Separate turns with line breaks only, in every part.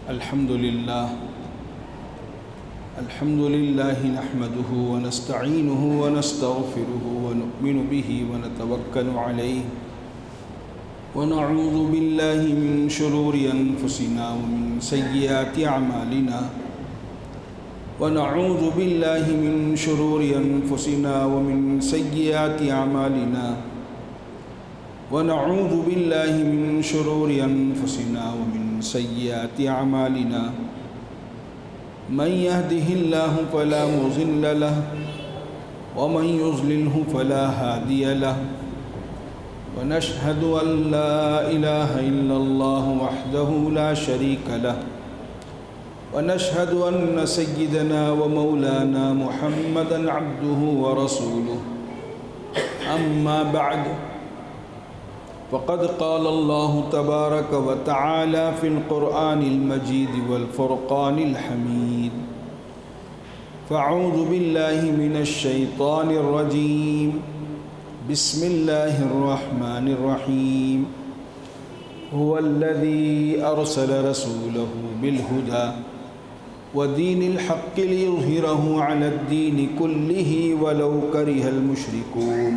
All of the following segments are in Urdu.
الحمد لله نحمده ونستعينه ونستغفره ونؤمن به ونتوكل عليه ونعوذ بالله من شرور أنفسنا ومن سيئات أعمالنا ونعوذ بالله من شرور أنفسنا ومن سيئات أعمالنا ونعوذ بالله من شرور أنفسنا ومن سيئات أعمالنا من يهده الله فلا مضل له ومن يضلله فلا هادي له ونشهد أن لا إله إلا الله وحده لا شريك له ونشهد أن سيدنا ومولانا محمدًا عبده ورسوله أما بعد فقد قال الله تبارك وتعالى في القرآن المجيد والفرقان الحميد فأعوذ بالله من الشيطان الرجيم بسم الله الرحمن الرحيم هو الذي أرسل رسوله بالهدى ودين الحق ليظهره على الدين كله ولو كره المشركون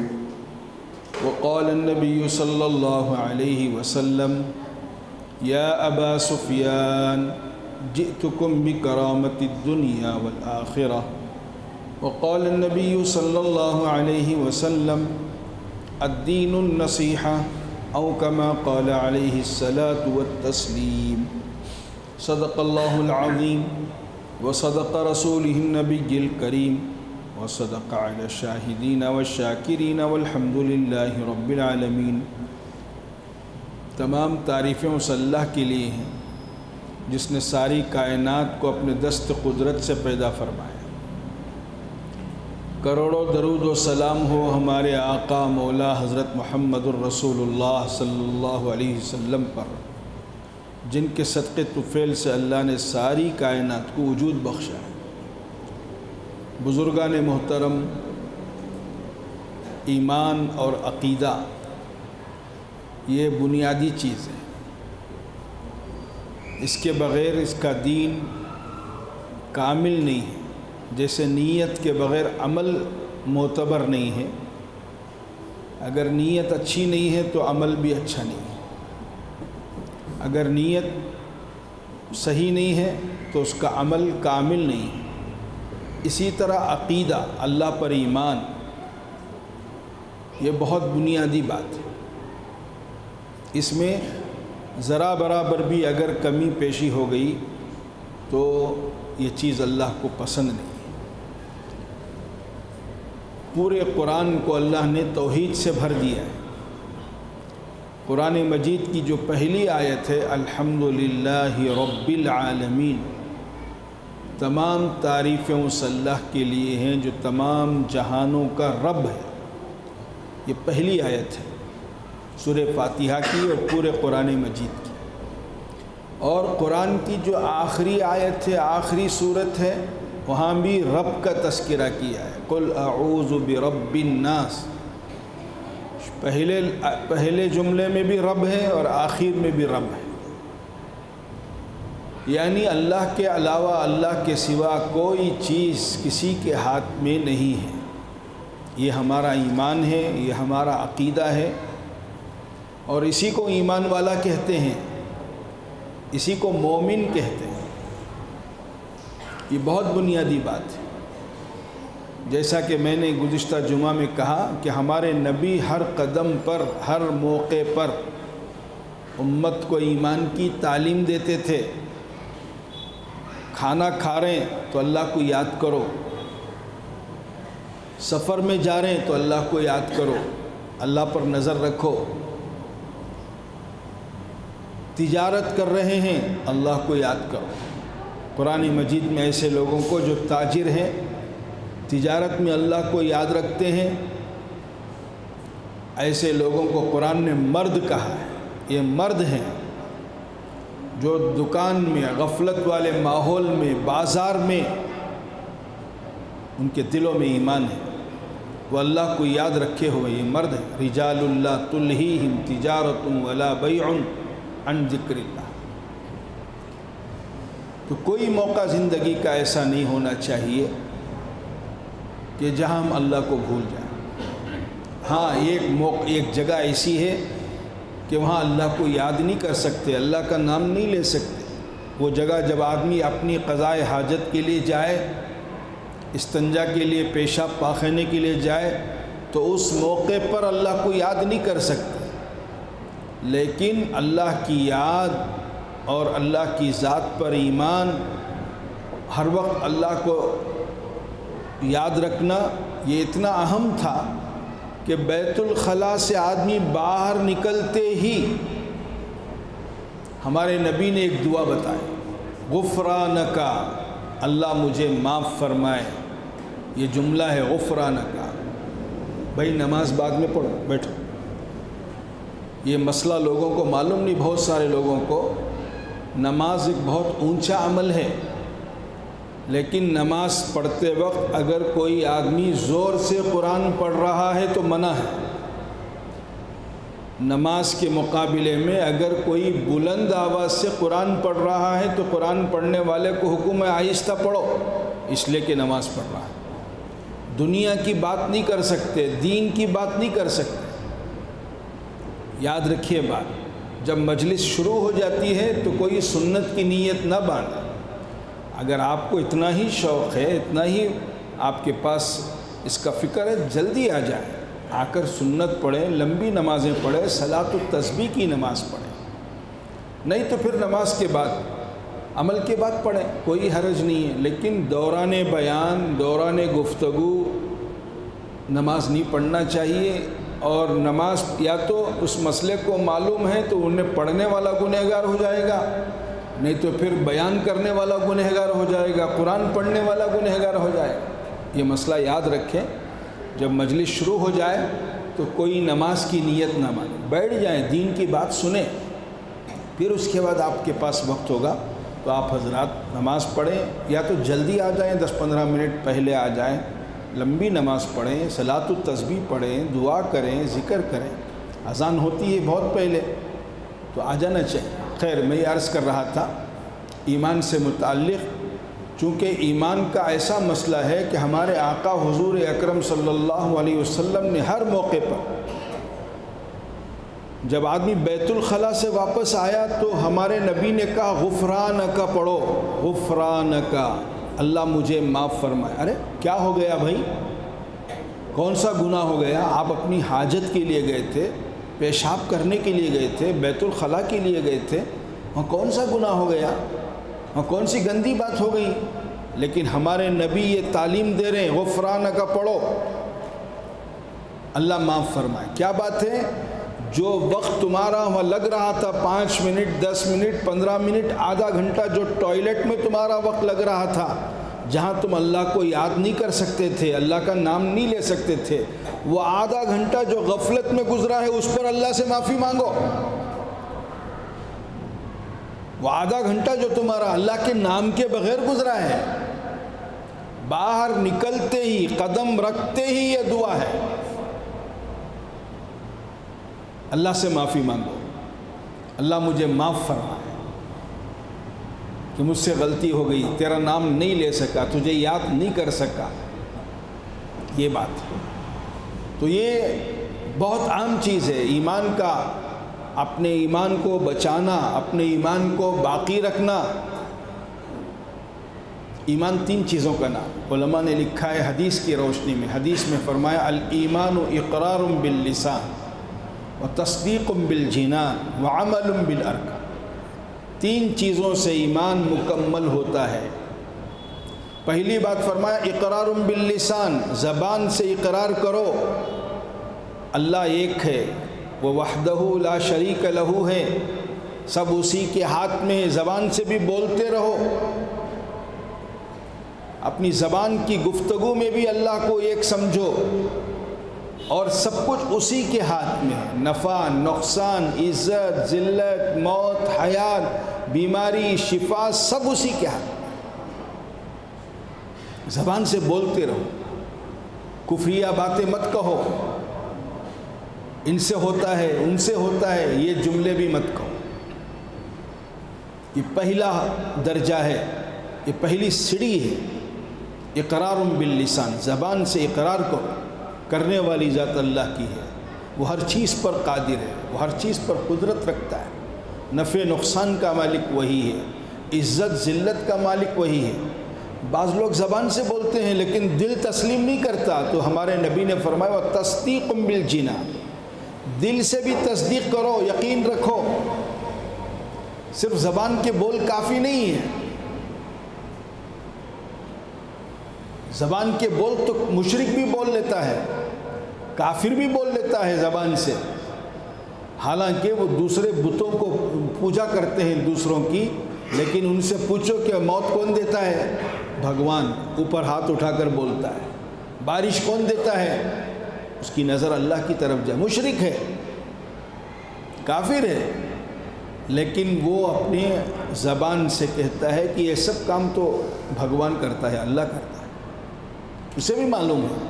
وقال النبي صلى الله عليه وسلم يا أبا سفيان جئتكم بكرامة الدنيا والآخرة وقال النبي صلى الله عليه وسلم الدين النصيحة أو كما قال عليه الصلاة والتسليم صدق الله العظيم وصدق رسوله النبي الكريم وصدق على الشاهدين والشاكرين والحمد لله رب العالمين۔ تمام تعریفیں اس اللہ کے لیے ہیں جس نے ساری کائنات کو اپنے دست قدرت سے پیدا فرمایا۔ کروڑوں درود و سلام ہو ہمارے آقا مولا حضرت محمد الرسول اللہ صلی اللہ علیہ وسلم پر، جن کے صدقے طفیل سے اللہ نے ساری کائنات کو وجود بخشا ہے۔ بزرگان محترم، ایمان اور عقیدہ یہ بنیادی چیز ہے، اس کے بغیر اس کا دین کامل نہیں ہے۔ جیسے نیت کے بغیر عمل معتبر نہیں ہے، اگر نیت اچھی نہیں ہے تو عمل بھی اچھا نہیں ہے، اگر نیت صحیح نہیں ہے تو اس کا عمل کامل نہیں ہے۔ اسی طرح عقیدہ، اللہ پر ایمان، یہ بہت بنیادی بات ہے۔ اس میں ذرا برابر بھی اگر کمی پیشی ہو گئی تو یہ چیز اللہ کو پسند نہیں۔ پورے قرآن کو اللہ نے توحید سے بھر دیا ہے۔ قرآن مجید کی جو پہلی آیت ہے الحمدللہ رب العالمین، تمام تعریفیں اس اللہ کے لیے ہیں جو تمام جہانوں کا رب ہے، یہ پہلی آیت ہے سورہ فاتحہ کی اور پورے قرآن مجید کی۔ اور قرآن کی جو آخری آیت ہے، آخری صورت ہے، وہاں بھی رب کا تذکرہ کیا ہے، قل اعوذ برب الناس۔ پہلے جملے میں بھی رب ہے اور آخر میں بھی رب ہے، یعنی اللہ کے علاوہ، اللہ کے سوا کوئی چیز کسی کے ہاتھ میں نہیں ہے۔ یہ ہمارا ایمان ہے، یہ ہمارا عقیدہ ہے، اور اسی کو ایمان والا کہتے ہیں، اسی کو مومن کہتے ہیں۔ یہ بہت بنیادی بات ہے۔ جیسا کہ میں نے گزشتہ جمعہ میں کہا کہ ہمارے نبی ہر قدم پر، ہر موقع پر امت کو ایمان کی تعلیم دیتے تھے۔ کھانا کھا رہے ہیں تو اللہ کو یاد کرو، سفر میں جا رہے ہیں تو اللہ کو یاد کرو، اللہ پر نظر رکھو، تجارت کر رہے ہیں اللہ کو یاد کرو۔ قرآن مجید میں ایسے لوگوں کو جو تاجر ہیں، تجارت میں اللہ کو یاد رکھتے ہیں، ایسے لوگوں کو قرآن نے مرد کہا ہے۔ یہ مرد ہیں جو دکان میں، غفلت والے ماحول میں، بازار میں ان کے دلوں میں ایمان ہے، وہ اللہ کو یاد رکھے ہوئے یہ مرد ہیں۔ رجال اللہ تلہیہم تجارت ولا بیع عن ذکر اللہ۔ تو کوئی موقع زندگی کا ایسا نہیں ہونا چاہیے کہ جہاں ہم اللہ کو بھول جائیں۔ ہاں ایک جگہ ایسی ہے کہ وہاں اللہ کو یاد نہیں کر سکتے، اللہ کا نام نہیں لے سکتے۔ وہ جگہ جب آدمی اپنی قضائے حاجت کے لیے جائے، استنجا کے لیے، پیشاب پاخانے کے لیے جائے، تو اس موقع پر اللہ کو یاد نہیں کر سکتے، لیکن اللہ کی یاد اور اللہ کی ذات پر ایمان، ہر وقت اللہ کو یاد رکھنا، یہ اتنا اہم تھا کہ بیت الخلاء سے آدمی باہر نکلتے ہی ہمارے نبی نے ایک دعا بتائی، غفرانک، اللہ مجھے معاف فرمائے۔ یہ جملہ ہے غفرانک۔ بھائی نماز بعد میں پڑھو، بیٹھو۔ یہ مسئلہ لوگوں کو معلوم نہیں، بہت سارے لوگوں کو نماز ایک بہت اونچا عمل ہے، لیکن نماز پڑھتے وقت اگر کوئی آدمی زور سے قرآن پڑھ رہا ہے تو منع ہے۔ نماز کے مقابلے میں اگر کوئی بلند آواز سے قرآن پڑھ رہا ہے تو قرآن پڑھنے والے کو حکم ہے آہستہ پڑھو، اس لیے کہ نماز پڑھ رہا ہے۔ دنیا کی بات نہیں کر سکتے، دین کی بات نہیں کر سکتے۔ یاد رکھیے بات، جب مجلس شروع ہو جاتی ہے تو کوئی سنت کی نیت نہ باندھے۔ اگر آپ کو اتنا ہی شوق ہے، اتنا ہی آپ کے پاس اس کا فکر ہے، جلدی آ جائے، آ کر سنت پڑھیں، لمبی نمازیں پڑھیں، صلاۃ التسبیح کی نماز پڑھیں، نہیں تو پھر نماز کے بعد عمل کے بعد پڑھیں، کوئی حرج نہیں ہے۔ لیکن دوران بیان، دوران گفتگو نماز نہیں پڑھنا چاہیے۔ اور نماز یا تو اس مسئلے کو معلوم ہے تو انہیں پڑھنے والا گنہگار ہو جائے گا، نہیں تو پھر بیان کرنے والا گنہگار ہو جائے گا، قرآن پڑھنے والا گنہگار ہو جائے گا۔ یہ مسئلہ یاد رکھیں، جب مجلس شروع ہو جائے تو کوئی نماز کی نیت نہ مانے، بیٹھ جائیں، دین کی بات سنیں، پھر اس کے بعد آپ کے پاس وقت ہوگا تو آپ حضرات نماز پڑھیں، یا تو جلدی آ جائیں، 10-15 منٹ پہلے آ جائیں، لمبی نماز پڑھیں، صلاۃ التسبیح پڑھیں، دعا کریں، ذکر کریں۔ اذان ہوتی ہے بہت پہلے تو آ جانا چاہیے۔ خیر، میں یہ عرض کر رہا تھا ایمان سے متعلق، چونکہ ایمان کا ایسا مسئلہ ہے کہ ہمارے آقا حضور اکرم صلی اللہ علیہ وسلم نے ہر موقع پر، جب آدمی بیت الخلاء سے واپس آیا تو ہمارے نبی نے کہا غفرانک پڑھو، غفرانک، اللہ مجھے معاف فرمائے۔ ارے کیا ہو گیا بھائی، کون سا گناہ ہو گیا؟ آپ اپنی حاجت کے لیے گئے تھے، پیشاب کرنے کے لیے گئے تھے، بیت الخلاء کے لیے گئے تھے، وہاں کون سا گناہ ہو گیا؟ وہاں کون سی گندی بات ہو گئی؟ لیکن ہمارے نبی یہ تعلیم دے رہے ہیں غفرانک پڑھو، اللہ معاف فرمائے۔ کیا بات ہے؟ جو وقت تمہارا وہاں لگ رہا تھا 5 منٹ، 10 منٹ، 15 منٹ، آدھا گھنٹہ، جو ٹوائلٹ میں تمہارا وقت لگ رہا تھا، جہاں تم اللہ کو یاد نہیں کر سکتے تھے، اللہ کا نام نہیں لے سکتے تھے، وہ آدھا گھنٹہ جو غفلت میں گزرا ہے اس پر اللہ سے معافی مانگو۔ وہ آدھا گھنٹہ جو تمہارا اللہ کے نام کے بغیر گزرا ہے، باہر نکلتے ہی، قدم رکھتے ہی یہ دعا ہے، اللہ سے معافی مانگو، اللہ مجھے معاف فرمائے کہ مجھ سے غلطی ہو گئی، تیرا نام نہیں لے سکا، تجھے یاد نہیں کر سکا، یہ بات۔ تو یہ بہت عام چیز ہے، ایمان کا، اپنے ایمان کو بچانا، اپنے ایمان کو باقی رکھنا۔ ایمان 3 چیزوں کا نام علماء نے لکھا ہے حدیث کی روشنی میں۔ حدیث میں فرمایا الایمان اقرار باللسان وتصدیق بالجنان وعمل بالارکان۔ 3 چیزوں سے ایمان مکمل ہوتا ہے۔ پہلی بات فرمایا اقرار باللسان، زبان سے اقرار کرو اللہ ایک ہے، وہ وحدہ لا شریک لہ ہے، سب اسی کے ہاتھ میں ہے، زبان سے بھی بولتے رہو، اپنی زبان کی گفتگو میں بھی اللہ کو ایک سمجھو، اور سب کچھ اسی کے ہاتھ میں ہے، نفع، نقصان، عزت، ذلت، موت، حیات، بیماری، شفا، سب اسی کے ہاتھ میں۔ زبان سے بولتے رہو، کفریہ باتیں مت کہو، ان سے ہوتا ہے، ان سے ہوتا ہے، یہ جملے بھی مت کہو۔ یہ پہلا درجہ ہے یہ پہلی سیڑھی ہے، اقرار باللسان، زبان سے اقرار کو کرنے والی ذات اللہ کی ہے۔ وہ ہر چیز پر قادر ہے، وہ ہر چیز پر قدرت رکھتا ہے، نفع نقصان کا مالک وہی ہے، عزت ذلت کا مالک وہی ہے۔ بعض لوگ زبان سے بولتے ہیں لیکن دل تسلیم نہیں کرتا، تو ہمارے نبی نے فرمایا وَتَصْدِيقٌ بِالْجِنَانِ، دل سے بھی تصدیق کرو، یقین رکھو، صرف زبان کے بول کافی نہیں ہے۔ زبان کے بول تو مشرک بھی بول لیتا ہے، کافر بھی بول لیتا ہے زبان سے، حالانکہ وہ دوسرے بتوں کو پوجا کرتے ہیں دوسروں کی، لیکن ان سے پوچھو کہ موت کون دیتا ہے؟ بھگوان، اوپر ہاتھ اٹھا کر بولتا ہے۔ بارش کون دیتا ہے؟ اس کی نظر اللہ کی طرف جائے۔ مشرک ہے، کافر ہے، لیکن وہ اپنے زبان سے کہتا ہے کہ یہ سب کام تو بھگوان کرتا ہے، اللہ کرتا ہے، اسے بھی معلوم ہے۔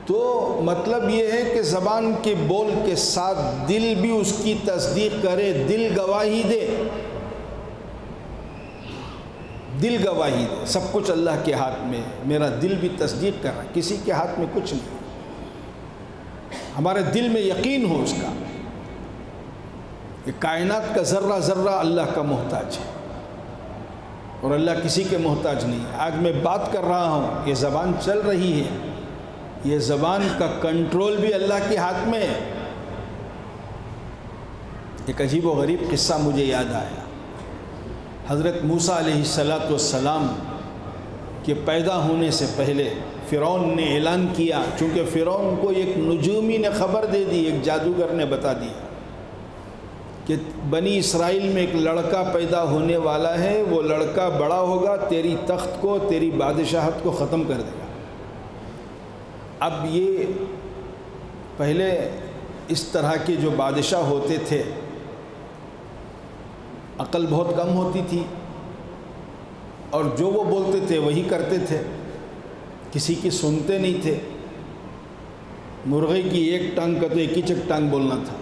تو مطلب یہ ہے کہ زبان کے بول کے ساتھ دل بھی اس کی تصدیق کرے، دل گواہی دے، دل گواہی دے۔ سب کچھ اللہ کے ہاتھ میں ہے، میرا دل بھی تصدیق کر رہا ہے، کسی کے ہاتھ میں کچھ نہیں، ہمارے دل میں یقین ہو اس کا، کہ کائنات کا ذرہ ذرہ اللہ کا محتاج ہے اور اللہ کسی کے محتاج نہیں ہے۔ آج میں بات کر رہا ہوں، یہ زبان چل رہی ہے، یہ زبان کا کنٹرول بھی اللہ کے ہاتھ میں ہے۔ ایک عجیب و غریب قصہ مجھے یاد آیا۔ حضرت موسیٰ علیہ السلام کے پیدا ہونے سے پہلے فرعون نے اعلان کیا، چونکہ فرعون کو ایک نجومی نے خبر دے دی، ایک جادوگر نے بتا دیا کہ بنی اسرائیل میں ایک لڑکا پیدا ہونے والا ہے، وہ لڑکا بڑا ہوگا، تیری تخت کو، تیری بادشاہت کو ختم کر دے گا۔ اب یہ پہلے اس طرح کے جو بادشاہ ہوتے تھے، عقل بہت کم ہوتی تھی اور جو وہ بولتے تھے وہی کرتے تھے، کسی کی سنتے نہیں تھے۔ مرغے کی ایک ٹانگ کا تو ایک ہی چک ٹانگ بولنا تھا،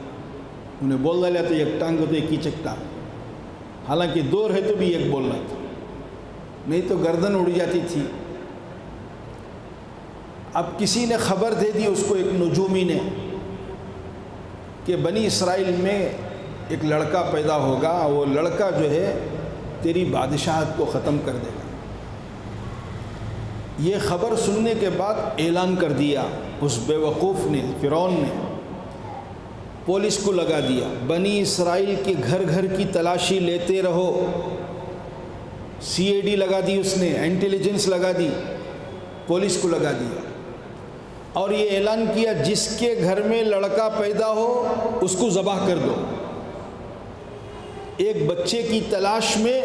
انہیں بول ڈالا تو ایک ٹانگ کا تو ایک ہی چک ٹانگ، حالانکہ دو ہے تو بھی ایک بولنا تھا، نہیں تو گردن اڑ جاتی تھی۔ اب کسی نے خبر دے دی اس کو، ایک نجومی نے، کہ بنی اسرائیل میں ایک لڑکا پیدا ہوگا، وہ لڑکا جو ہے تیری بادشاہت کو ختم کر دے گا۔ یہ خبر سننے کے بعد اعلان کر دیا اس بے وقوف نے، فرعون نے، پولیس کو لگا دیا، بنی اسرائیل کے گھر گھر کی تلاشی لیتے رہو، CID لگا دی اس نے، انٹیلیجنس لگا دی، پولیس کو لگا دیا، اور یہ اعلان کیا جس کے گھر میں لڑکا پیدا ہو اس کو ذبح کر دو۔ ایک بچے کی تلاش میں،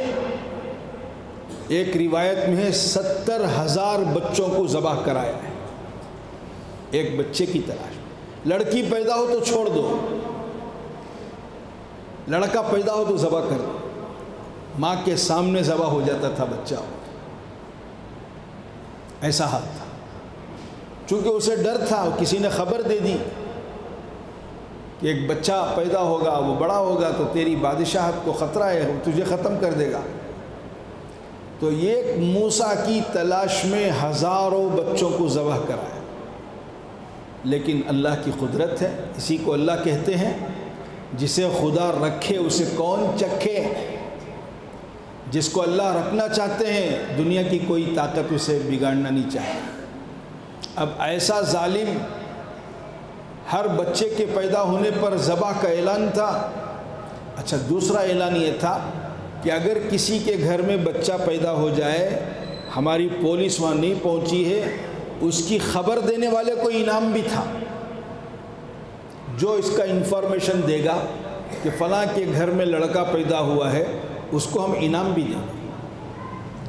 ایک روایت میں ہے 70,000 بچوں کو ذبح کرایا ہے، ایک بچے کی تلاش۔ لڑکی پیدا ہو تو چھوڑ دو، لڑکا پیدا ہو تو ذبح کر دو۔ ماں کے سامنے ذبح ہو جاتا تھا بچہ، ایسا حال تھا، چونکہ اسے ڈر تھا، کسی نے خبر دے دی کہ ایک بچہ پیدا ہوگا، وہ بڑا ہوگا تو تیری بادشاہت کو خطرہ ہے، وہ تجھے ختم کر دے گا۔ تو یہ موسیٰ کی تلاش میں ہزاروں بچوں کو ذبح کرایا، لیکن اللہ کی قدرت ہے، اسی کو اللہ کہتے ہیں، جسے خدا رکھے اسے کون چکھے۔ جس کو اللہ رکھنا چاہتے ہیں، دنیا کی کوئی طاقت اسے بگاڑنا نہیں چاہتی۔ اب ایسا ظالم، ہر بچے کے پیدا ہونے پر ذبح کا اعلان تھا۔ اچھا، دوسرا اعلان یہ تھا کہ اگر کسی کے گھر میں بچہ پیدا ہو جائے، ہماری پولیس وہاں نہیں پہنچی ہے، اس کی خبر دینے والے کو انعام بھی تھا، جو اس کا انفارمیشن دے گا کہ فلاں کے گھر میں لڑکا پیدا ہوا ہے، اس کو ہم انعام بھی دیں گے۔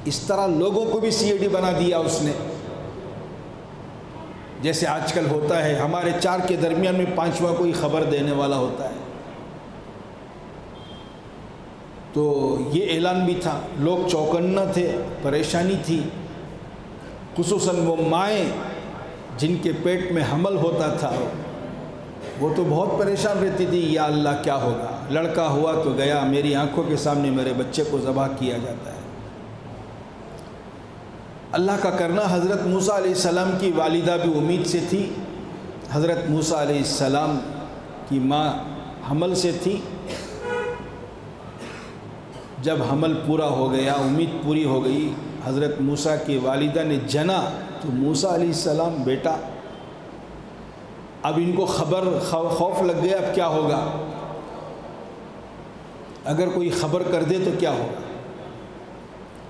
اس طرح لوگوں کو بھی CID بنا دیا اس نے، جیسے آج کل ہوتا ہے، ہمارے 4 کے درمیان میں 5واں کوئی خبر دینے والا ہوتا ہے۔ تو یہ اعلان بھی تھا، لوگ چوکنا تھے، پریشانی تھی، خصوصاً وہ مائیں جن کے پیٹ میں حمل ہوتا تھا، وہ تو بہت پریشان رہتی تھی، یا اللہ کیا ہوگا، لڑکا ہوا تو گیا، میری آنکھوں کے سامنے میرے بچے کو ذبح کیا جاتا ہے۔ اللہ کا کرنا حضرت موسیٰ علیہ السلام کی والدہ بھی امید سے تھی، حضرت موسیٰ علیہ السلام کی ماں حمل سے تھی۔ جب حمل پورا ہو گیا، امید پوری ہو گئی، حضرت موسیٰ کی والدہ نے جنا تو موسیٰ علیہ السلام بیٹا، اب ان کو خوف لگ گیا اب کیا ہوگا، اگر کوئی خبر کر دے تو کیا ہوگا۔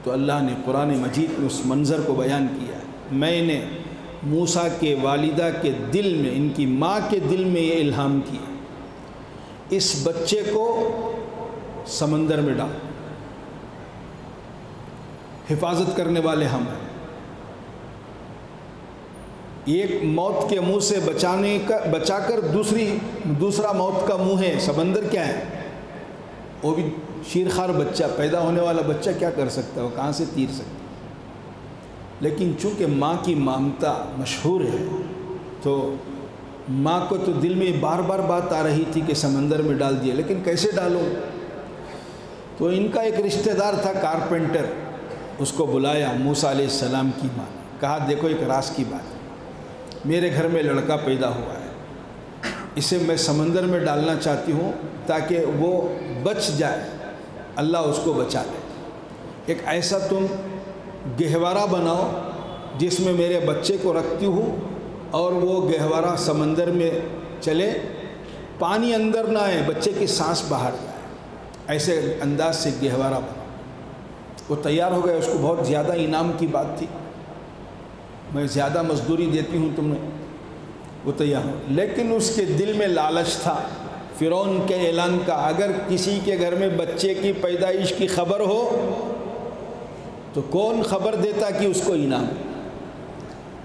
تو اللہ نے قرآن مجید میں اس منظر کو بیان کیا، میں نے موسیٰ کے والدہ کے دل میں، ان کی ماں کے دل میں یہ الہام کیا، اس بچے کو سمندر میں ڈال، حفاظت کرنے والے ہم ہیں۔ ایک موت کے منہ سے بچا کر دوسرا موت کا منہ ہے سمندر، کیا ہے وہ بھی شیرخوار بچہ، پیدا ہونے والا بچہ کیا کر سکتا ہے، وہ کہاں سے تیر سکتا ہے۔ لیکن چونکہ ماں کی مامتا مشہور ہے تو ماں کو تو دل میں بار بار بات آ رہی تھی کہ سمندر میں ڈال دیا، لیکن کیسے ڈالوں۔ تو ان کا ایک رشتہ دار تھا کارپینٹر، اس کو بلایا موسیٰ علیہ السلام کی ماں نے، کہا دیکھو ایک راز کی بات ہے، میرے گھر میں لڑکا پیدا ہوا ہے، اسے میں سمندر میں ڈالنا چاہتی ہوں تاکہ وہ بچ جائے، اللہ اس کو بچا لے۔ ایک ایسا تم گہوارہ بناؤ جس میں میرے بچے کو رکھتی ہوں اور وہ گہوارہ سمندر میں چلے، پانی اندر نہ آئے، بچے کی سانس باہر جائے، ایسے انداز سے گہوارہ بناؤ۔ وہ تیار ہو گیا، اس کو بہت زیادہ انعام کی بات تھی، میں زیادہ مزدوری دیتی ہوں تم نے، وہ تیار ہو، لیکن اس کے دل میں لالچ تھا فرعون کے اعلان کا، اگر کسی کے گھر میں بچے کی پیدائش کی خبر ہو تو کون خبر دیتا کہ اس کو انعام۔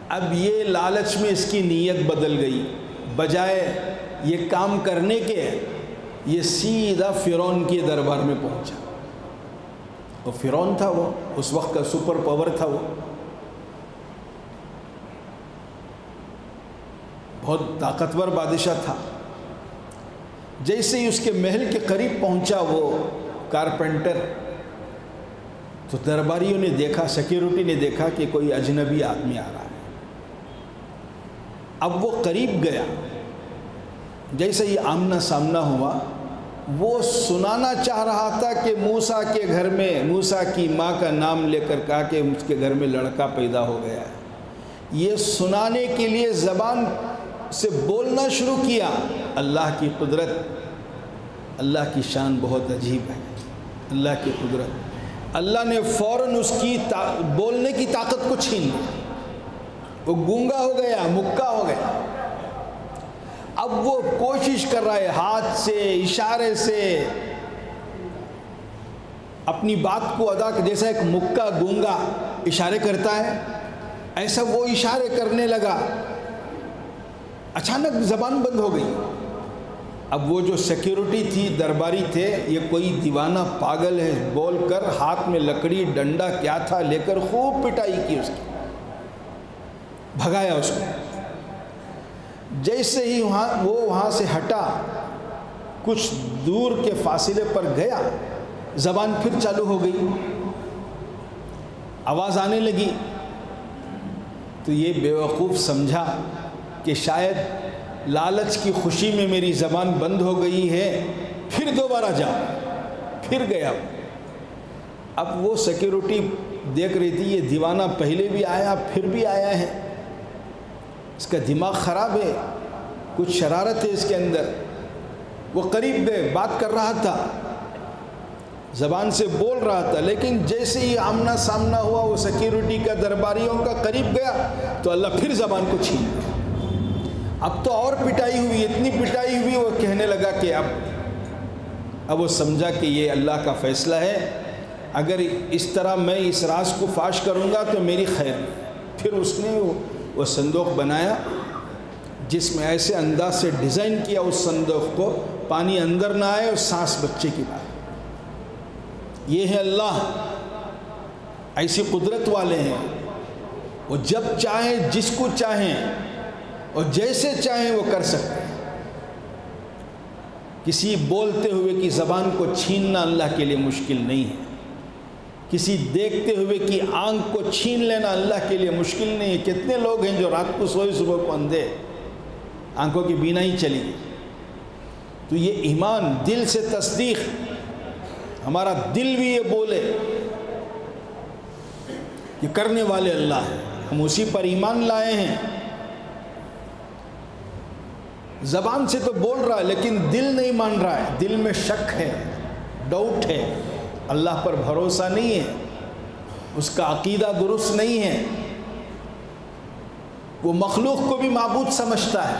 اب یہ لالچ میں اس کی نیت بدل گئی، بجائے یہ کام کرنے کے یہ سیدھا فرعون کے دربار میں پہنچا۔ وہ فرعون تھا، وہ اس وقت کا سپر پاور تھا، وہ بہت طاقتور بادشاہ تھا۔ جیسے ہی اس کے محل کے قریب پہنچا وہ کارپینٹر، تو درباریوں نے دیکھا، سیکیورٹی نے دیکھا کہ کوئی اجنبی آدمی آ رہا ہے۔ اب وہ قریب گیا، جیسے ہی آمنا سامنا ہوا، وہ سنانا چاہ رہا تھا کہ موسیٰ کے گھر میں، موسیٰ کی ماں کا نام لے کر کہا کہ اس کے گھر میں لڑکا پیدا ہو گیا ہے، یہ سنانے کے لیے زبان سے بولنا شروع کیا۔ اللہ کی قدرت، اللہ کی شان بہت عجیب ہے، اللہ کی قدرت، اللہ نے فوراً اس کی بولنے کی طاقت کو چھین لیا، وہ گونگا ہو گیا، مکہ ہو گیا۔ اب وہ کوشش کر رہا ہے ہاتھ سے، اشارے سے اپنی بات کو ادا، جیسا ایک مکہ گونگا اشارے کرتا ہے ایسا وہ اشارے کرنے لگا۔ اچانک زبان بند ہو گئی۔ اب وہ جو سیکیورٹی تھی، درباری تھے، یہ کوئی دیوانہ پاگل ہے بول کر ہاتھ میں لکڑی ڈنڈا کیا تھا لے کر خوب پٹائی کی اس کی، بھگایا اس کو۔ جیسے ہی وہ وہاں سے ہٹا، کچھ دور کے فاصلے پر گیا، زبان پھر چالو ہو گئی، آواز آنے لگی۔ تو یہ بیوقوف سمجھا کہ شاید لالچ کی خوشی میں میری زبان بند ہو گئی ہے، پھر دوبارہ جا، پھر گیا۔ اب وہ سیکیورٹی دیکھ رہی تھی، یہ دیوانہ پہلے بھی آیا پھر بھی آیا ہے، اس کا دماغ خراب ہے، کچھ شرارت ہے اس کے اندر۔ وہ قریب گئے، بات کر رہا تھا، زبان سے بول رہا تھا، لیکن جیسے ہی آمنا سامنا ہوا وہ سیکیورٹی کا، درباریوں کا قریب گیا تو اللہ پھر زبان کو چھین لیا۔ اب تو اور پٹائی ہوئی، اتنی پٹائی ہوئی، وہ کہنے لگا کہ اب وہ سمجھا کہ یہ اللہ کا فیصلہ ہے، اگر اس طرح میں اس راز کو فاش کروں گا تو میری خیر نہیں۔ پھر اس نے وہ صندوق بنایا جس میں ایسے انداز سے ڈیزائن کیا اس صندوق کو پانی اندر نہ آئے اور سانس بچے کی بات۔ یہ ہے اللہ، ایسی قدرت والے ہیں، وہ جب چاہیں جس کو چاہیں اور جیسے چاہیں وہ کر سکتے ہیں۔ کسی بولتے ہوئے کی زبان کو چھیننا اللہ کے لیے مشکل نہیں ہے، کسی دیکھتے ہوئے کی آنکھ کو چھین لینا اللہ کے لیے مشکل نہیں ہے۔ کتنے لوگ ہیں جو رات کو سوئے صبح کو اندھے، آنکھوں کی بینائی چلی گئی۔ تو یہ ایمان، دل سے تصدیق، ہمارا دل بھی یہ بولے کہ کرنے والے اللہ ہیں، ہم اسی پر ایمان لائے ہیں۔ زبان سے تو بول رہا ہے لیکن دل نہیں مان رہا ہے، دل میں شک ہے، ڈاؤٹ ہے، اللہ پر بھروسہ نہیں ہے، اس کا عقیدہ درست نہیں ہے، وہ مخلوق کو بھی معبود سمجھتا ہے،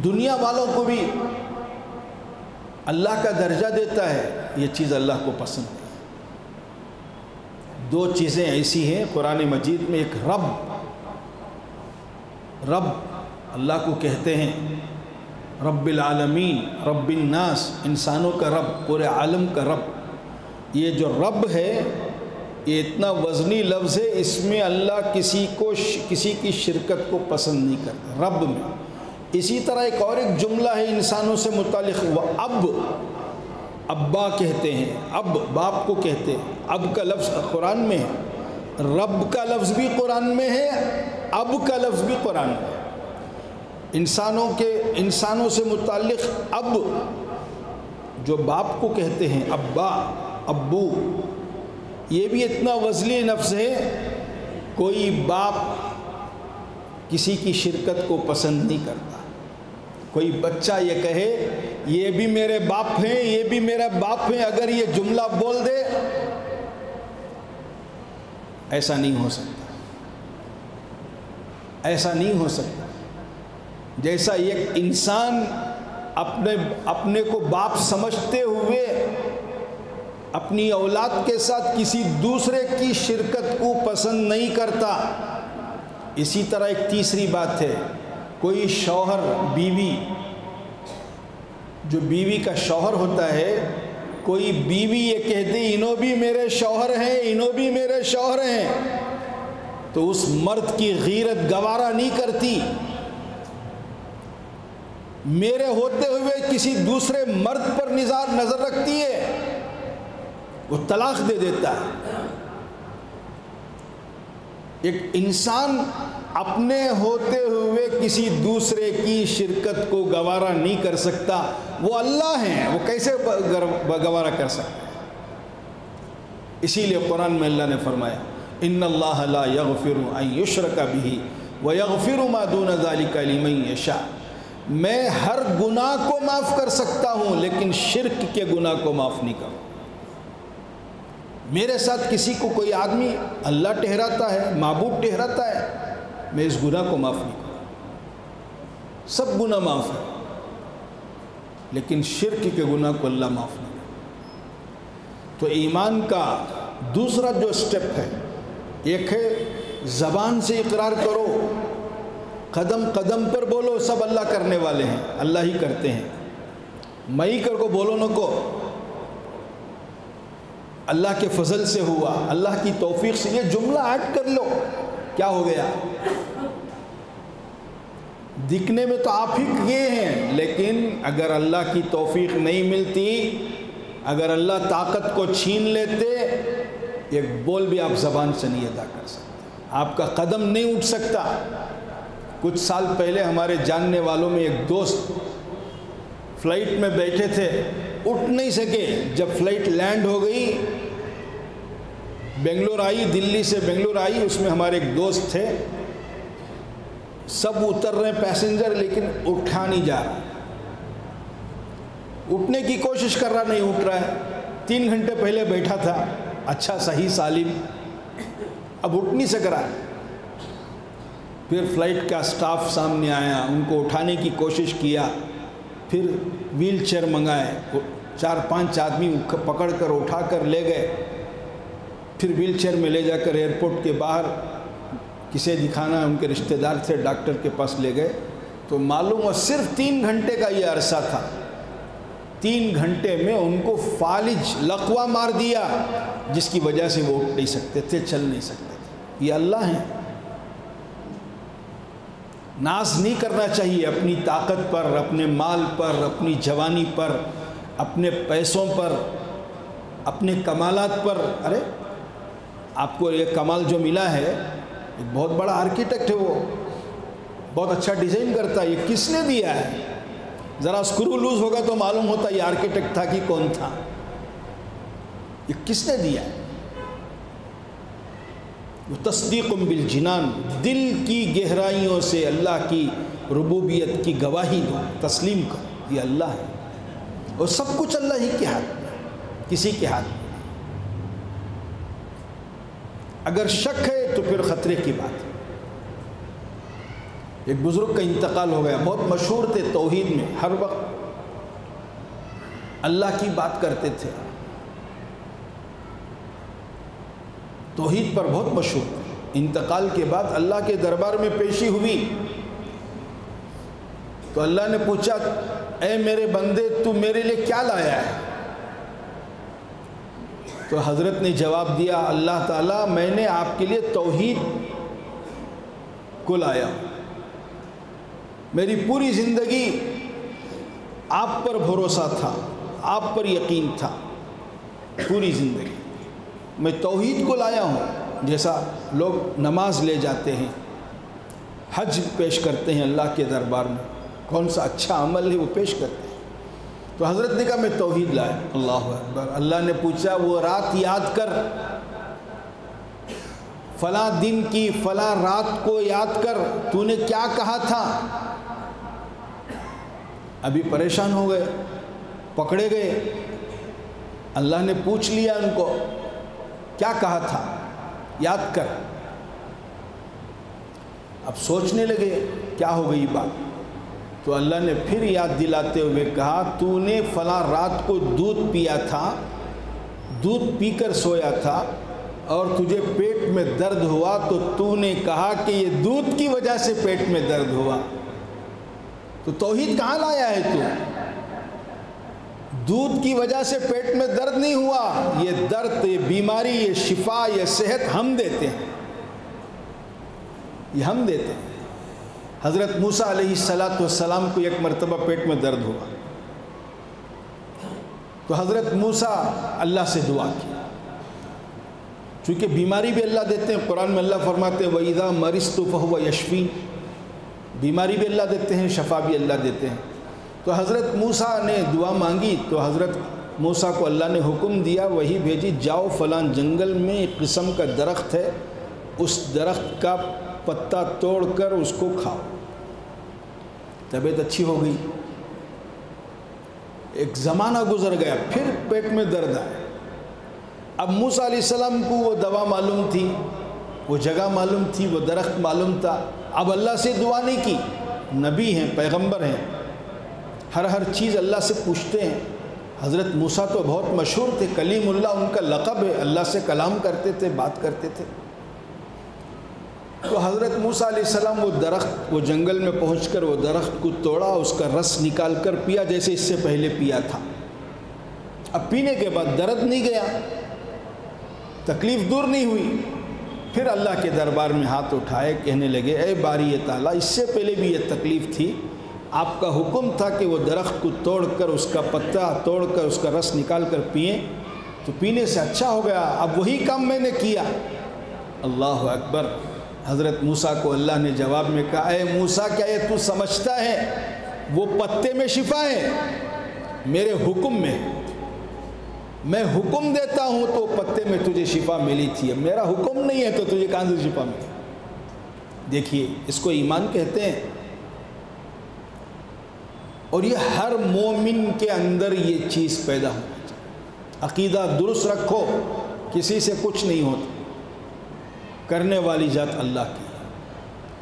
دنیا والوں کو بھی اللہ کا درجہ دیتا ہے، یہ چیز اللہ کو پسند ہے۔ دو چیزیں ایسی ہیں قرآن مجید میں، ایک رب اللہ کو کہتے ہیں، رب العالمین، رب الناس، انسانوں کا رب، پورے عالم کا رب۔ یہ جو رب ہے یہ اتنا وزنی لفظ ہے، اس میں اللہ کسی کی شرکت کو پسند نہیں کرتا رب میں۔ اسی طرح ایک جملہ ہے انسانوں سے متعلق، وہ ابا کہتے ہیں، اب باپ کو کہتے ہیں، اب کا لفظ قرآن میں ہے، رب کا لفظ بھی قرآن میں ہے، اب کا لفظ بھی قرآن میں ہے۔ انسانوں سے متعلق اب جو باپ کو کہتے ہیں، ابا، ابو، یہ بھی اتنا وزنی لفظ ہے، کوئی باپ کسی کی شرکت کو پسند نہیں کرتا۔ کوئی بچہ یہ کہے یہ بھی میرے باپ ہیں، یہ بھی میرا باپ ہیں، اگر یہ جملہ بول دے، ایسا نہیں ہو سکتا، ایسا نہیں ہو سکتا۔ جیسا ایک انسان اپنے کو باپ سمجھتے ہوئے اپنی اولاد کے ساتھ کسی دوسرے کی شرکت کو پسند نہیں کرتا، اسی طرح ایک تیسری بات ہے، کوئی شوہر بیوی، جو بیوی کا شوہر ہوتا ہے، کوئی بیوی یہ کہتی انہوں بھی میرے شوہر ہیں، انہوں بھی میرے شوہر ہیں، تو اس مرد کی غیرت گوارا نہیں کرتی، میرے ہوتے ہوئے کسی دوسرے مرد پر نظر رکھتی ہے، وہ طلاق دے دیتا ہے۔ ایک انسان اپنے ہوتے ہوئے کسی دوسرے کی شرکت کو گوارا نہیں کر سکتا، وہ اللہ ہیں، وہ کیسے گوارا کر سکتا ہے؟ اسی لیے قرآن میں اللہ نے فرمایا، ان اللہ لا یغفر ان یشرک بہ ویغفر ما دون ذلک لمن یشاء، میں ہر گناہ کو معاف کر سکتا ہوں لیکن شرک کے گناہ کو معاف نہیں کروں۔ میرے ساتھ کسی کو کوئی آدمی اللہ ٹھہراتا ہے، معبود ٹھہراتا ہے، میں اس گناہ کو معاف نہیں کروں۔ سب گناہ معاف ہے لیکن شرک کے گناہ کو اللہ معاف نہیں کرتا۔ تو ایمان کا دوسرا جو سٹیپ ہے، ایک ہے زبان سے اقرار کرو، قدم قدم پر بولو سب اللہ کرنے والے ہیں، اللہ ہی کرتے ہیں، میں ہی کر کو بولو نہ کو، اللہ کے فضل سے ہوا، اللہ کی توفیق سے، یہ جملہ ایڈ کر لو، کیا ہو گیا؟ دکھنے میں تو آپ ہی کیے ہیں، لیکن اگر اللہ کی توفیق نہیں ملتی، اگر اللہ طاقت کو چھین لیتے، ایک بول بھی آپ زبان سے نہیں ادا کر سکتے، آپ کا قدم نہیں اٹھ سکتا۔ کچھ سال پہلے ہمارے جاننے والوں میں ایک دوست فلائٹ میں بیٹھے تھے، اٹھ نہیں سکے، جب فلائٹ لینڈ ہو گئی، بنگلور آئی، دلی سے بنگلور آئی، اس میں ہمارے ایک دوست تھے، سب اتر رہے ہیں پیسنجر لیکن اٹھا نہیں جا رہا، اٹھنے کی کوشش کر رہا، نہیں اٹھ رہا ہے، 3 گھنٹے پہلے بیٹھا تھا، اچھا صحیح سالم، اب اٹھ نہیں سک رہا ہے۔ پھر فلائٹ کا سٹاف سامنے آیا، ان کو اٹھانے کی کوشش کیا، پھر ویل چیئر منگائے، 4-5 آدمی پکڑ کر اٹھا کر لے گئے، پھر ویل چیئر میں لے جا کر ایئرپورٹ کے باہر کسے دکھانا، ان کے رشتہ دار تھے، ڈاکٹر کے پاس لے گئے، تو معلوم ہوا صرف 3 گھنٹے کا یہ عرصہ تھا، 3 گھنٹے میں ان کو فالج لقوہ مار دیا، جس کی وجہ سے وہ اٹھ نہیں سکتے تھے، چل نہیں سکتے تھے۔ یہ اللہ ہیں۔ ناز نہیں کرنا چاہیے اپنی طاقت پر، اپنے مال پر، اپنی جوانی پر، اپنے پیسوں پر، اپنے کمالات پر، ارے آپ کو یہ کمال جو ملا ہے، ایک بہت بڑا آرکیٹیکٹ ہے، وہ بہت اچھا ڈیزائن کرتا ہے، یہ کس نے دیا ہے؟ ذرا اسکرو لوز ہوگا تو معلوم ہوتا یہ آرکیٹیکٹ تھا کہ کون تھا، یہ کس نے دیا ہے؟ وہ تصدیق بالجنان، دل کی گہرائیوں سے اللہ کی ربوبیت کی گواہی دو، تسلیم کرو یہ اللہ ہے، اور سب کچھ اللہ ہی کے ہاتھ میں، کسی کے ہاتھ میں۔ اگر شک ہے تو پھر خطرے کی بات ہے۔ ایک بزرگ کا انتقال ہو گیا، بہت مشہور تھے توحید میں، ہر وقت اللہ کی بات کرتے تھے، توحید پر بہت مشہور تھے۔ انتقال کے بعد اللہ کے دربار میں پیشی ہوئی تو اللہ نے پوچھا، اے میرے بندے تو میرے لیے کیا لایا ہے؟ تو حضرت نے جواب دیا، اللہ تعالیٰ میں نے آپ کے لیے توحید کو لایا ہوں، میری پوری زندگی آپ پر بھروسہ تھا، آپ پر یقین تھا، پوری زندگی میں توحید کو لایا ہوں۔ جیسا لوگ نماز لے جاتے ہیں، حج پیش کرتے ہیں اللہ کے دربار میں، کون سا اچھا عمل ہے وہ پیش کرتے ہیں، تو حضرت نے کہا میں توحید لایا۔ اللہ اکبر۔ اللہ نے پوچھا، وہ رات یاد کر، فلاں دن کی فلاں رات کو یاد کر، تو نے کیا کہا تھا؟ ابھی پریشان ہو گئے، پکڑے گئے۔ اللہ نے پوچھ لیا ان کو، کیا کہا تھا؟ یاد کر۔ اب سوچنے لگے کیا ہو گئی بات، تو اللہ نے پھر یاد دلاتے ہوئے کہا، تو نے فلاں رات کو دودھ پیا تھا، دودھ پی کر سویا تھا، اور تجھے پیٹ میں درد ہوا تو تو نے کہا کہ یہ دودھ کی وجہ سے پیٹ میں درد ہوا۔ تو توحید کہاں لایا ہے تو؟ دودھ کی وجہ سے پیٹ میں درد نہیں ہوا، یہ درد، یہ بیماری، یہ شفا، یہ صحت ہم دیتے ہیں، یہ ہم دیتے ہیں۔ حضرت موسیٰ علیہ السلام کو ایک مرتبہ پیٹ میں درد ہوا تو حضرت موسیٰ اللہ سے دعا کی، چونکہ بیماری بھی اللہ دیتے ہیں، قرآن میں اللہ فرماتے ہیں وَإِذَا مَرِضْتُ فَهُوَ يَشْفِينِ، بیماری بھی اللہ دیتے ہیں، شفا بھی اللہ دیتے ہیں۔ تو حضرت موسیٰ نے دعا مانگی تو حضرت موسیٰ کو اللہ نے حکم دیا، وہی بھیجی، جاؤ فلاں جنگل میں ایک قسم کا درخت ہے، اس درخت کا پتا توڑ کر اس کو کھاؤ۔ طبیعت اچھی ہو گئی، ایک زمانہ گزر گیا، پھر پیٹ میں درد آیا۔ اب موسیٰ علیہ السلام کو وہ دوا معلوم تھی، وہ جگہ معلوم تھی، وہ درخت معلوم تھا، اب اللہ سے دعا نہیں کی، نبی ہیں، پیغمبر ہیں، ہر چیز اللہ سے پوچھتے ہیں۔ حضرت موسیٰ تو بہت مشہور تھے، کلیم اللہ ان کا لقب ہے، اللہ سے کلام کرتے تھے، بات کرتے تھے۔ تو حضرت موسیٰ علیہ السلام وہ درخت، وہ جنگل میں پہنچ کر وہ درخت کو توڑا، اس کا رس نکال کر پیا جیسے اس سے پہلے پیا تھا۔ اب پینے کے بعد درد نہیں گیا، تکلیف دور نہیں ہوئی، پھر اللہ کے دربار میں ہاتھ اٹھائے، کہنے لگے اے باری تعالیٰ، اس سے پہلے بھی یہ تکلیف تھی، آپ کا حکم تھا کہ وہ درخت کو توڑ کر، اس کا پتا توڑ کر، اس کا رس نکال کر پئیں، تو پینے سے اچھا ہو گیا، اب وہی کام میں نے کیا۔ اللہ اکبر۔ حضرت موسیٰ کو اللہ نے جواب میں کہا، اے موسیٰ، کیا یہ تو سمجھتا ہے وہ پتے میں شفا ہے؟ میرے حکم میں، میں حکم دیتا ہوں تو پتے میں تجھے شفا ملی تھی، اب میرا حکم نہیں ہے تو تجھے کہاں سے شفا ملی؟ دیکھیے، اس کو ایمان کہتے ہیں، اور یہ ہر مومن کے اندر یہ چیز پیدا ہونا چاہیے۔ عقیدہ درست رکھو، کسی سے کچھ نہیں ہوتا، کرنے والی ذات اللہ کی،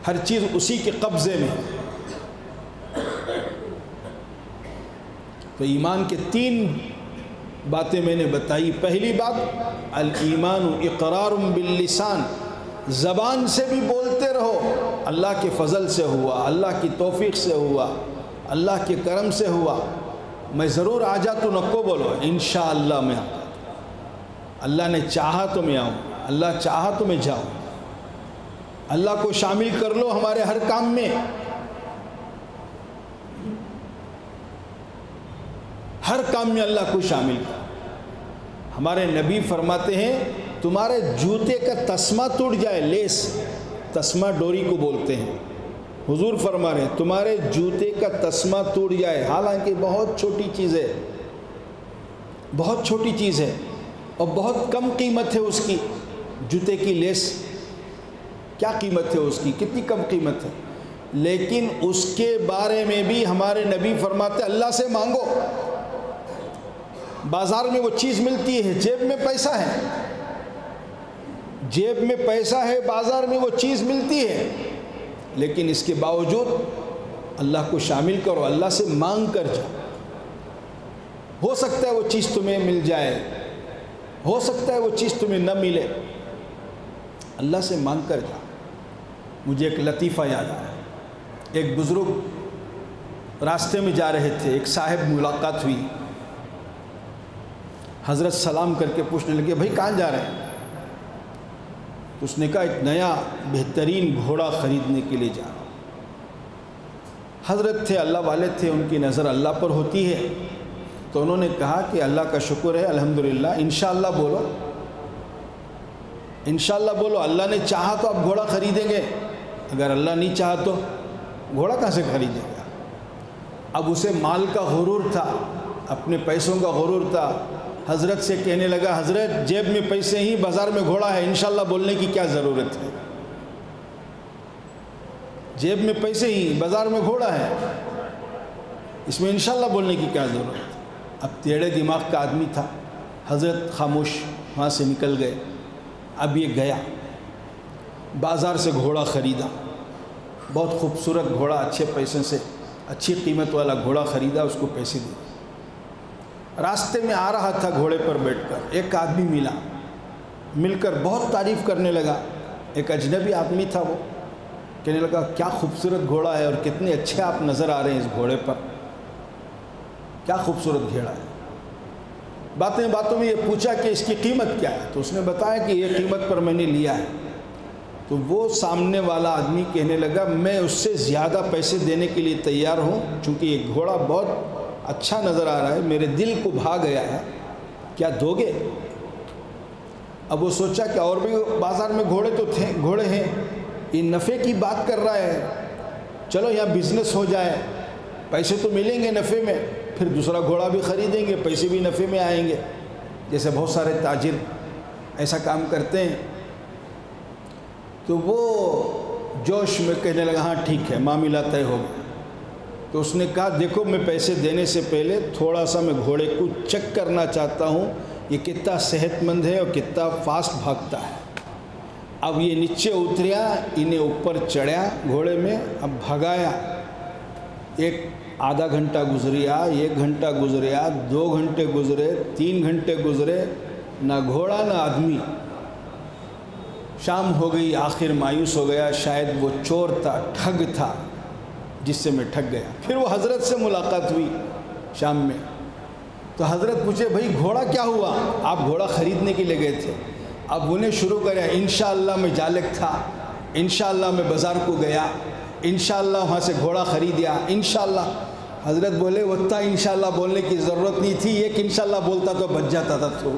ہر چیز اسی کے قبضے میں۔ تو ایمان کے 3 باتیں میں نے بتائی۔ پہلی بات، الایمان اقرار باللسان، زبان سے بھی بولتے رہو، اللہ کے فضل سے ہوا، اللہ کی توفیق سے ہوا، اللہ کے کرم سے ہوا، میں ضرور آ جا تو نکو بولو، انشاءاللہ میں آتا، اللہ نے چاہا تو میں آؤں، اللہ چاہا تو میں جاؤں۔ اللہ کو شامل کر لو ہمارے ہر کام میں، ہر کام میں اللہ کو شامل کر، ہمارے نبی فرماتے ہیں تمہارے جوتے کا تسمہ ٹوٹ جائے، لیس، تسمہ ڈوری کو بولتے ہیں، حضور فرما رہے ہیں تمہارے جوتے کا تسمہ ٹوٹ جائے، حالانکہ بہت چھوٹی چیز ہے، بہت چھوٹی چیز ہے اور بہت کم قیمت ہے اس کی، جوتے کی لیس کیا قیمت ہے اس کی، کتنی کم قیمت ہے، لیکن اس کے بارے میں بھی ہمارے نبی فرماتے اللہ سے مانگو۔ بازار میں وہ چیز ملتی ہے، جیب میں پیسہ ہے، جیب میں پیسہ ہے، بازار میں وہ چیز ملتی ہے، لیکن اس کے باوجود اللہ کو شامل کرو، اللہ سے مانگ کر جاؤ۔ ہو سکتا ہے وہ چیز تمہیں مل جائے، ہو سکتا ہے وہ چیز تمہیں نہ ملے، اللہ سے مانگ کر جاؤ۔ مجھے ایک لطیفہ یاد آیا، ایک بزرگ راستے میں جا رہے تھے، ایک صاحب ملاقات ہوئی، حضرت سلام کر کے پوچھنے لگے بھائی کہاں جا رہے ہیں؟ تو اس نے کہا ایک نیا بہترین گھوڑا خریدنے کے لیے جا رہا ہوں۔ حضرت تھے، اللہ والے تھے، ان کی نظر اللہ پر ہوتی ہے، تو انہوں نے کہا کہ اللہ کا شکر ہے الحمدللہ، انشاءاللہ بولو، انشاءاللہ بولو، اللہ نے چاہا تو آپ گھوڑا خریدیں گے، اگر اللہ نہیں چاہا تو گھوڑا کہاں سے خریدیں گے؟ اب اسے مال کا غرور تھا، اپنے پیسوں کا غرور تھا، حضرت سے کہنے لگا حضرت جیب میں پیسے ہی، بازار میں گھوڑا ہے، انشاءاللہ بولنے کی کیا ضرورت ہے؟ جیب میں پیسے ہی، بازار میں گھوڑا ہے، اس میں انشاءاللہ بولنے کی کیا ضرورت ہے؟ اب ٹیڑھے دماغ کا آدمی تھا، حضرت خاموش وہاں سے نکل گئے۔ اب یہ گیا بازار سے گھوڑا خریدا، بہت خوبصورت گھوڑا، اچھے پیسے سے، اچھی قیمت والا گھوڑا خریدا، اس کو پیسے دیے۔ راستے میں آ رہا تھا گھوڑے پر بیٹھ کر، ایک آدمی ملا، مل کر بہت تعریف کرنے لگا، ایک اجنبی آدمی تھا، وہ کہنے لگا کیا خوبصورت گھوڑا ہے اور کتنے اچھے آپ نظر آ رہے ہیں اس گھوڑے پر، کیا خوبصورت گھوڑا ہے۔ باتوں میں یہ پوچھا کہ اس کی قیمت کیا ہے، تو اس نے بتایا کہ یہ قیمت پر میں نے لیا ہے۔ تو وہ سامنے والا آدمی کہنے لگا میں اس سے زیادہ پیسے دینے کے لیے تیار ہوں، چونکہ یہ گھوڑا بہت اچھا نظر آ رہا ہے، میرے دل کو بھا گیا ہے، کیا دو گے؟ اب وہ سوچا کہ اور بھی بازار میں گھوڑے تو تھے، گھوڑے ہیں، یہ نفع کی بات کر رہا ہے، چلو یہاں بزنس ہو جائے، پیسے تو ملیں گے نفع میں، پھر دوسرا گھوڑا بھی خریدیں گے، پیسے بھی نفع میں آئیں گے، جیسے بہت سارے تاجر ایسا کام کرتے ہیں۔ تو وہ جوش میں کہنے لگا ہاں ٹھیک ہے، معاملہ طے ہو گیا۔ تو اس نے کہا دیکھو میں پیسے دینے سے پہلے تھوڑا سا میں گھوڑے کو چیک کرنا چاہتا ہوں، یہ کتنا صحت مند ہے اور کتنا فاسٹ بھاگتا ہے۔ اب یہ نیچے اتریا، انہیں اوپر چڑھیا گھوڑے میں، اب بھگایا، ایک آدھا گھنٹہ گزریا، 1 گھنٹہ گزریا، 2 گھنٹے گزرے، 3 گھنٹے گزرے، نہ گھوڑا نہ آدمی۔ شام ہو گئی، آخر مایوس ہو گیا، شاید وہ چور تھا، ٹھگ تھا جس سے میں ٹھگ گیا۔ پھر وہ حضرت سے ملاقات ہوئی شام میں، تو حضرت پوچھے بھائی گھوڑا کیا ہوا؟ آپ گھوڑا خریدنے کے لیے گئے تھے۔ اب انہیں شروع کریا انشاءاللہ میں جالک تھا، انشاءاللہ میں بازار کو گیا، انشاءاللہ وہاں سے گھوڑا خریدیا، انشاءاللہ۔ حضرت بولے اتنا انشاءاللہ بولنے کی ضرورت نہیں تھی، ایک انشاءاللہ بولتا تو بچ جاتا تھا، تو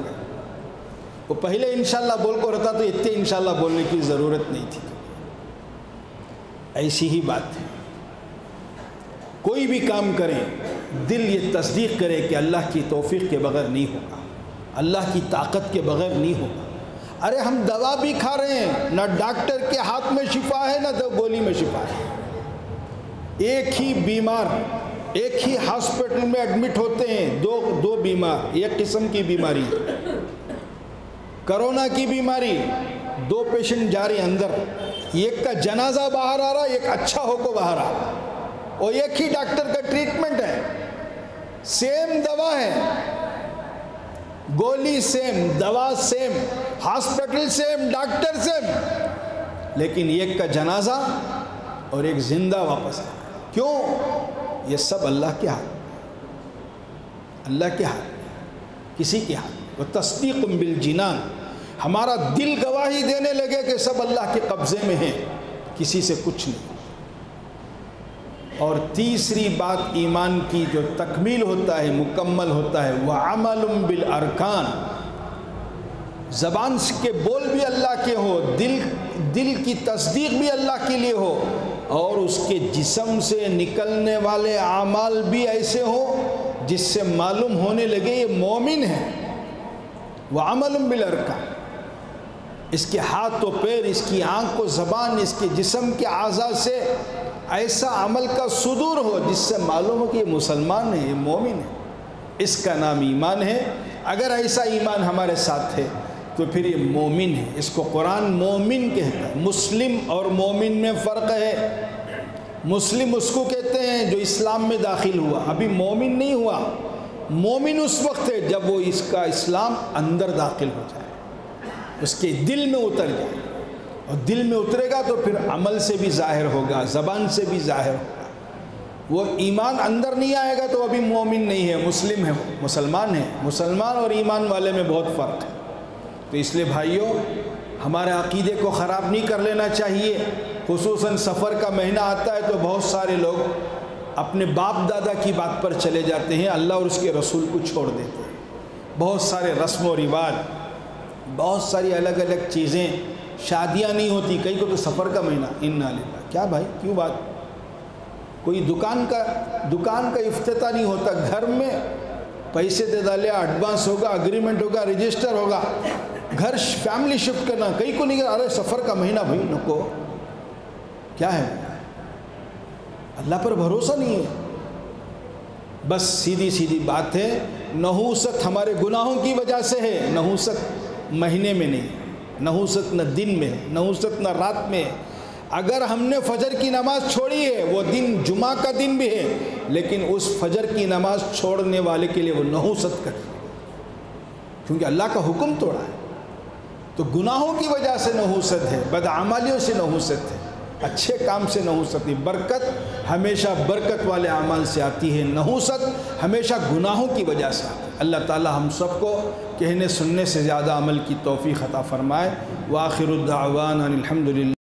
وہ پہلے انشاءاللہ بول کو رہتا تو اتنے انشاءاللہ بولنے کی ضرورت نہیں تھی۔ ایسی ہی بات ہے، کوئی بھی کام کریں دل یہ تصدیق کرے کہ اللہ کی توفیق کے بغیر نہیں ہوگا، اللہ کی طاقت کے بغیر نہیں ہوگا۔ ارے ہم دوا بھی کھا رہے ہیں، نہ ڈاکٹر کے ہاتھ میں شفا ہے نہ گولی میں شفا ہے۔ ایک ہی بیمار ایک ہی ہاسپٹل میں ایڈمٹ ہوتے ہیں، دو بیمار، ایک قسم کی بیماری، کرونا کی بیماری، 2 پیشنٹ جا رہے ہیں اندر، ایک کا جنازہ باہر آ رہا، ایک اچھا ہو کو باہر آ رہا، اور ایک ہی ڈاکٹر کا ٹریٹمنٹ ہے، سیم دوا ہے، گولی سیم، دوا same, hospital same, doctor same, لیکن ایک کا جنازہ اور ایک زندہ واپس ہے۔ کیوں؟ یہ سب اللہ کے ہاتھ، اللہ کے ہاتھ، کسی کے ہاتھ۔ وتصدیق بالجنان، ہمارا دل گواہی دینے لگے کہ سب اللہ کے قبضے میں ہیں، کسی سے کچھ نہیں۔ اور تیسری بات ایمان کی جو تکمیل ہوتا ہے، مکمل ہوتا ہے، وعمل بالارکان، زبان کے بول بھی اللہ کے ہو، دل کی تصدیق بھی اللہ کے لیے ہو، اور اس کے جسم سے نکلنے والے اعمال بھی ایسے ہوں جس سے معلوم ہونے لگے یہ مومن ہے۔ وَعَمَلٌ بِالْأَرْكَانِ، اس کے ہاتھ و پیر، اس کی آنکھ و زبان، اس کے جسم کے اعضاء سے ایسا عمل کا صدور ہو جس سے معلوم ہو کہ یہ مسلمان ہے، یہ مومن ہے، اس کا نام ایمان ہے۔ اگر ایسا ایمان ہمارے ساتھ ہے تو پھر یہ مومن ہے۔ اس کو قرآن مومن کہتا ہے۔ مسلم اور مومن میں فرق ہے۔ مسلم اس کو کہتے ہیں جو اسلام میں داخل ہوا، ابھی مومن نہیں ہوا۔ مومن اس وقت ہے جب وہ اس کا اسلام اندر داخل ہو جائے، اس کے دل میں اتر جائے، اور دل میں اترے گا تو پھر عمل سے بھی ظاہر ہوگا، زبان سے بھی ظاہر ہوگا۔ وہ ایمان اندر نہیں آئے گا تو ابھی مومن نہیں ہے، مسلم ہے، مسلمان ہے۔ مسلمان اور ایمان والے میں بہت فرق ہے۔ تو اس لیے بھائیوں، ہمارے عقیدے کو خراب نہیں کر لینا چاہیے۔ خصوصاً سفر کا مہینہ آتا ہے تو بہت سارے لوگ اپنے باپ دادا کی بات پر چلے جاتے ہیں، اللہ اور اس کے رسول کو چھوڑ دیتے ہیں۔ بہت سارے رسم و رواج، بہت ساری الگ الگ چیزیں، شادیاں نہیں ہوتی، کئی کو تو سفر کا مہینہ، انا للہ، کیا بھائی کیوں بات؟ کوئی دکان کا افتتاح نہیں ہوتا، گھر میں پیسے دے ڈالے، ایڈوانس ہوگا، اگریمنٹ ہوگا، رجسٹر ہوگا، گھر فیملی شفٹ کرنا، کئی کو نہیں، ارے سفر کا مہینہ بھائی نکو، کیا ہے؟ اللہ پر بھروسہ نہیں ہے۔ بس سیدھی سیدھی بات ہے، نحوست ہمارے گناہوں کی وجہ سے ہے۔ نحوست مہینے میں نہیں، نحوست نہ دن میں ہے، نحوست نہ رات میں ہے۔ اگر ہم نے فجر کی نماز چھوڑی ہے، وہ دن جمعہ کا دن بھی ہے، لیکن اس فجر کی نماز چھوڑنے والے کے لیے وہ نحوست کرے، کیونکہ اللہ کا حکم توڑا ہے۔ تو گناہوں کی وجہ سے نحوست ہے، بدعمالیوں سے نحوست ہے، اچھے کام سے نحوست نہیں۔ برکت ہمیشہ برکت والے اعمال سے آتی ہے، نحوست ہمیشہ گناہوں کی وجہ سے آتی ہے۔ اللہ تعالی ہم سب کو کہنے سننے سے زیادہ عمل کی توفیق عطا فرمائے۔ وآخر الدعوان الحمدللہ۔